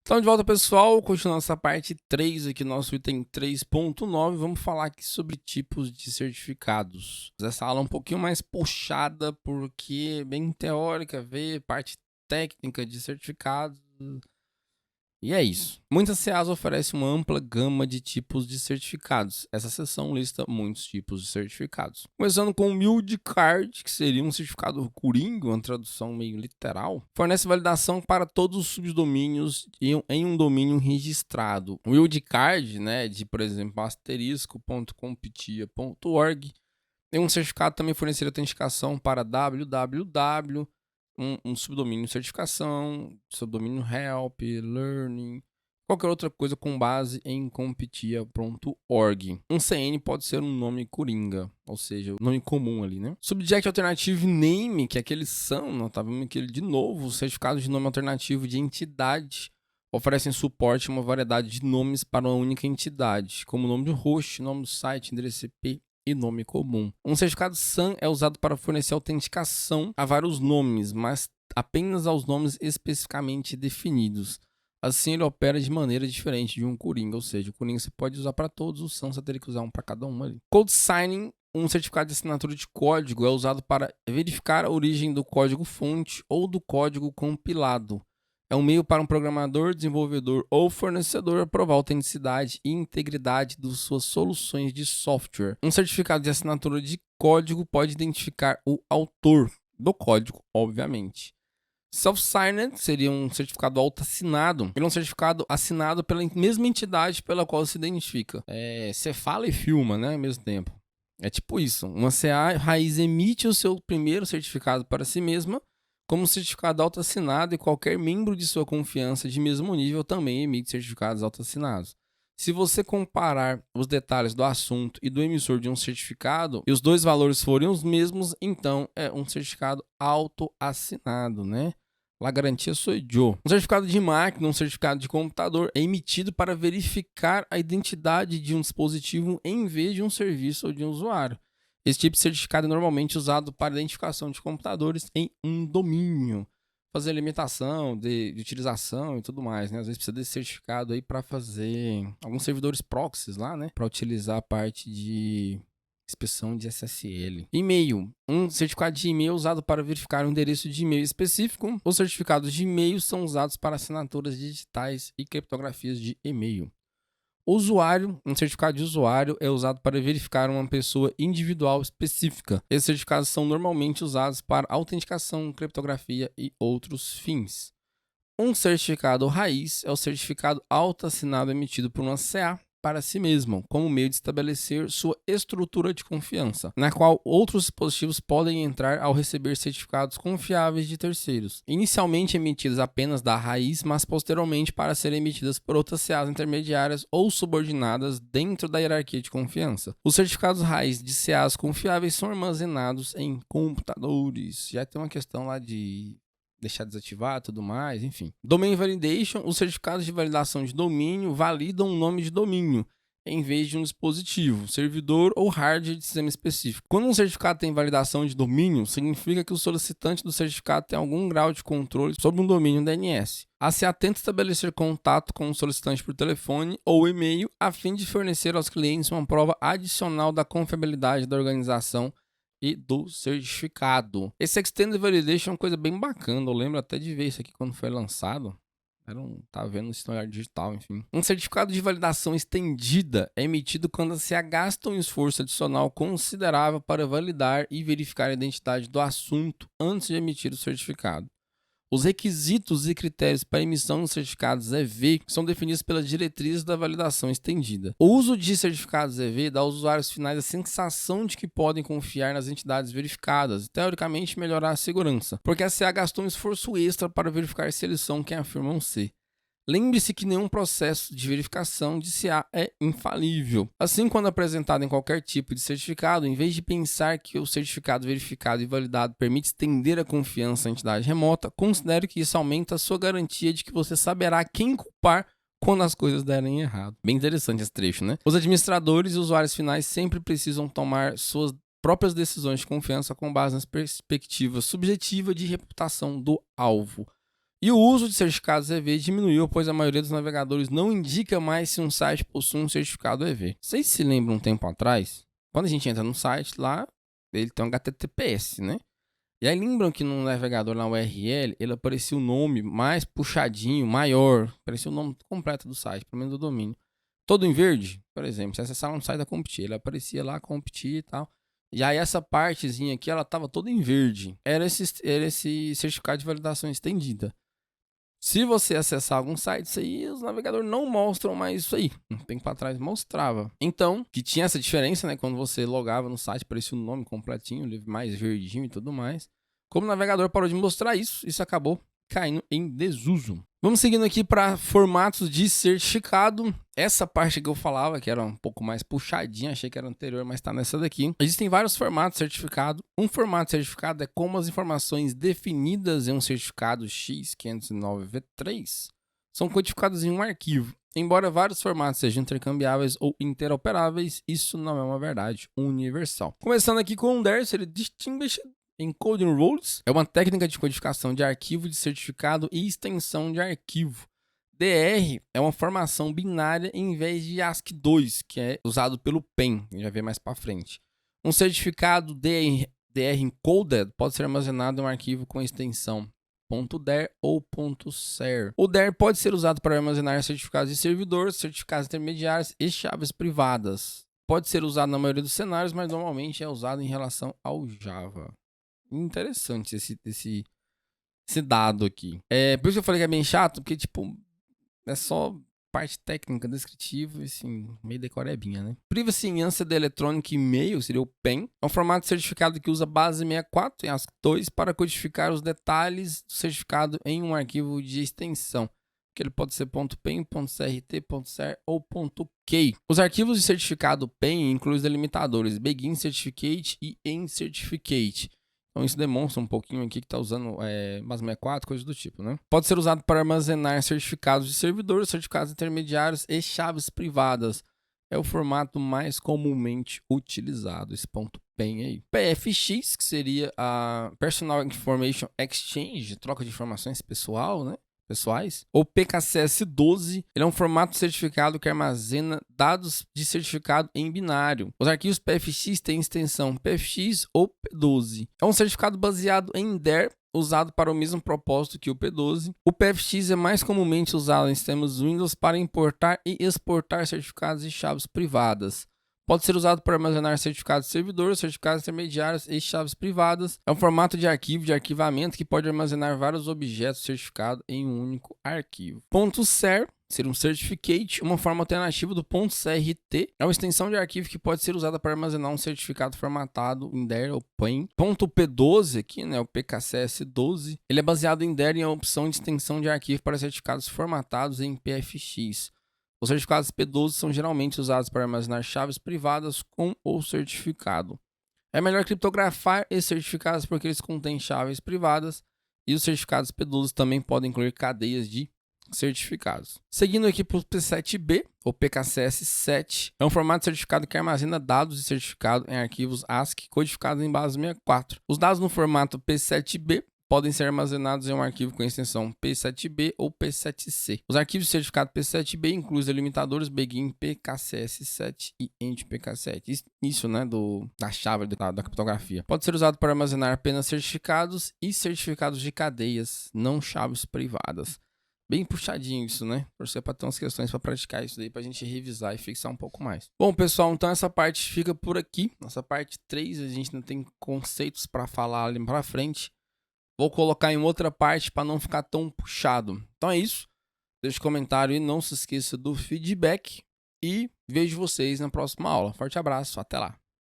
Então, de volta, pessoal, continuando essa parte 3 aqui, nosso item 3.9, vamos falar aqui sobre tipos de certificados. Essa aula é um pouquinho mais puxada, porque é bem teórica, ver parte técnica de certificados. E é isso. Muitas CAs oferecem uma ampla gama de tipos de certificados. Essa seção lista muitos tipos de certificados. Começando com o Mild Card, que seria um certificado coringa, uma tradução meio literal. Fornece validação para todos os subdomínios em um domínio registrado. O Mild Card, né, de, por exemplo, asterisco.competia.org, tem um certificado também fornecer autenticação para www, um subdomínio certificação, subdomínio help, learning, qualquer outra coisa com base em competia.org. Um CN pode ser um nome coringa, ou seja, um nome comum ali, né? Subject Alternative Name, que é aquele são, nós tá vendo aquele de novo, certificado de nome alternativo de entidade, oferecem suporte a uma variedade de nomes para uma única entidade, como nome do host, nome do site, endereço IP, e nome comum. Um certificado SAN é usado para fornecer autenticação a vários nomes, mas apenas aos nomes especificamente definidos. Assim, ele opera de maneira diferente de um coringa, ou seja, o coringa você pode usar para todos, o SAN você teria que usar um para cada um ali. Code Signing, um certificado de assinatura de código, é usado para verificar a origem do código-fonte ou do código compilado. É um meio para um programador, desenvolvedor ou fornecedor provar a autenticidade e integridade de suas soluções de software. Um certificado de assinatura de código pode identificar o autor do código, obviamente. Self-signed seria um certificado autoassinado. Ele é um certificado assinado pela mesma entidade pela qual se identifica. Você fala e filma, né, ao mesmo tempo. É tipo isso. Uma CA raiz emite o seu primeiro certificado para si mesma, como certificado autoassinado, e qualquer membro de sua confiança de mesmo nível também emite certificados autoassinados. Se você comparar os detalhes do assunto e do emissor de um certificado e os dois valores forem os mesmos, então é um certificado autoassinado, né? La garantia sou eu. Um certificado de máquina, um certificado de computador é emitido para verificar a identidade de um dispositivo em vez de um serviço ou de um usuário. Esse tipo de certificado é normalmente usado para identificação de computadores em um domínio. Fazer limitação de utilização e tudo mais, né? Às vezes precisa desse certificado aí para fazer alguns servidores proxies lá, né? Para utilizar a parte de inspeção de SSL. E-mail. Um certificado de e-mail é usado para verificar um endereço de e-mail específico. Os certificados de e-mail são usados para assinaturas digitais e criptografias de e-mail. Usuário, um certificado de usuário é usado para verificar uma pessoa individual específica. Esses certificados são normalmente usados para autenticação, criptografia e outros fins. Um certificado raiz é o certificado autoassinado emitido por uma CA para si mesmo, como meio de estabelecer sua estrutura de confiança, na qual outros dispositivos podem entrar ao receber certificados confiáveis de terceiros, inicialmente emitidos apenas da raiz, mas posteriormente para serem emitidas por outras CAs intermediárias ou subordinadas dentro da hierarquia de confiança. Os certificados raiz de CAs confiáveis são armazenados em computadores. Já tem uma questão lá de deixar desativado e tudo mais, enfim. Domain Validation, os certificados de validação de domínio validam o nome de domínio, em vez de um dispositivo, servidor ou hardware de sistema específico. Quando um certificado tem validação de domínio, significa que o solicitante do certificado tem algum grau de controle sobre um domínio DNS. A CA tenta estabelecer contato com o solicitante por telefone ou e-mail, a fim de fornecer aos clientes uma prova adicional da confiabilidade da organização e do certificado. Esse Extended Validation é uma coisa bem bacana. Eu lembro até de ver isso aqui quando foi lançado. Tava vendo isso no olhar digital, enfim. Um certificado de validação estendida é emitido quando a CA gasta um esforço adicional considerável para validar e verificar a identidade do assunto antes de emitir o certificado. Os requisitos e critérios para emissão de certificados EV são definidos pelas diretrizes da validação estendida. O uso de certificados EV dá aos usuários finais a sensação de que podem confiar nas entidades verificadas e, teoricamente, melhorar a segurança, porque a CA gastou um esforço extra para verificar se eles são quem afirmam ser. Lembre-se que nenhum processo de verificação de CA é infalível. Assim, quando apresentado em qualquer tipo de certificado, em vez de pensar que o certificado verificado e validado permite estender a confiança à entidade remota, considere que isso aumenta a sua garantia de que você saberá quem culpar quando as coisas derem errado. Bem interessante esse trecho, né? Os administradores e usuários finais sempre precisam tomar suas próprias decisões de confiança com base nas perspectivas subjetivas de reputação do alvo. E o uso de certificados EV diminuiu, pois a maioria dos navegadores não indica mais se um site possui um certificado EV. Vocês se lembram um tempo atrás? Quando a gente entra no site lá, ele tem um HTTPS, né? E aí lembram que no navegador, na URL, ele aparecia o nome mais puxadinho, maior. Aparecia o nome completo do site, pelo menos do domínio. Todo em verde, por exemplo, se acessar no site da Compti, ele aparecia lá, Compti e tal. E aí essa partezinha aqui, ela tava toda em verde. Era esse certificado de validação estendida. Se você acessar algum site, isso aí, os navegadores não mostram mais isso aí. Um tempo para trás mostrava. Então, que tinha essa diferença, né? Quando você logava no site, aparecia o nome completinho, mais verdinho e tudo mais. Como o navegador parou de mostrar isso, isso acabou caindo em desuso. Vamos seguindo aqui para formatos de certificado. Essa parte que eu falava, que era um pouco mais puxadinha, achei que era anterior, mas está nessa daqui. Existem vários formatos de certificado. Um formato de certificado é como as informações definidas em um certificado X509V3 são codificadas em um arquivo. Embora vários formatos sejam intercambiáveis ou interoperáveis, isso não é uma verdade universal. Começando aqui com o DER, ele Distinguished Encoding Rules é uma técnica de codificação de arquivo de certificado e extensão de arquivo. DR é uma formação binária em vez de ASCII2, que é usado pelo PEN, a gente vai ver mais para frente. Um certificado DR encoded pode ser armazenado em um arquivo com extensão .der ou .ser. O DER pode ser usado para armazenar certificados de servidor, certificados intermediários e chaves privadas. Pode ser usado na maioria dos cenários, mas normalmente é usado em relação ao Java. Interessante esse dado aqui. Por isso que eu falei que é bem chato, porque, tipo, é só parte técnica, descritiva, assim, meio decorebinha, né? Privacy Enhanced Electronic Email, seria o PEN, é um formato de certificado que usa base 64 em ASCII2 para codificar os detalhes do certificado em um arquivo de extensão, que ele pode ser .pen, .crt, .ser ou .key. Os arquivos de certificado PEN incluem os delimitadores Begin Certificate e End Certificate. Então isso demonstra um pouquinho aqui que está usando base 64, coisas do tipo, né? Pode ser usado para armazenar certificados de servidor, certificados intermediários e chaves privadas. É o formato mais comumente utilizado, esse .pen aí. PFX, que seria a Personal Information Exchange, troca de informações pessoais, ou PKCS12, ele é um formato certificado que armazena dados de certificado em binário. Os arquivos PFX têm extensão PFX ou P12. É um certificado baseado em DER, usado para o mesmo propósito que o P12. O PFX é mais comumente usado em sistemas Windows para importar e exportar certificados e chaves privadas. Pode ser usado para armazenar certificados de servidor, certificados intermediários e chaves privadas. É um formato de arquivo de arquivamento que pode armazenar vários objetos certificados em um único arquivo. .ser seria um certificate, uma forma alternativa do .crt. É uma extensão de arquivo que pode ser usada para armazenar um certificado formatado em DER ou PEN. .p12 aqui, né, o PKCS12, ele é baseado em DER e é uma opção de extensão de arquivo para certificados formatados em PFX. Os certificados P12 são geralmente usados para armazenar chaves privadas com o certificado. É melhor criptografar esses certificados porque eles contêm chaves privadas e os certificados P12 também podem incluir cadeias de certificados. Seguindo aqui para o P7B, ou PKCS7, é um formato de certificado que armazena dados de certificado em arquivos ASCII codificados em base 64. Os dados no formato P7B podem ser armazenados em um arquivo com extensão P7B ou P7C. Os arquivos de certificado P7B incluem os delimitadores Begin PKCS7 e End PK7. Isso, né, da chave da criptografia. Pode ser usado para armazenar apenas certificados e certificados de cadeias, não chaves privadas. Bem puxadinho isso, né? Torcer para ter umas questões para praticar isso daí, para a gente revisar e fixar um pouco mais. Bom, pessoal, então essa parte fica por aqui. Nossa parte 3, a gente não tem conceitos para falar ali para frente. Vou colocar em outra parte para não ficar tão puxado. Então é isso. Deixe comentário e não se esqueça do feedback. E vejo vocês na próxima aula. Forte abraço, até lá.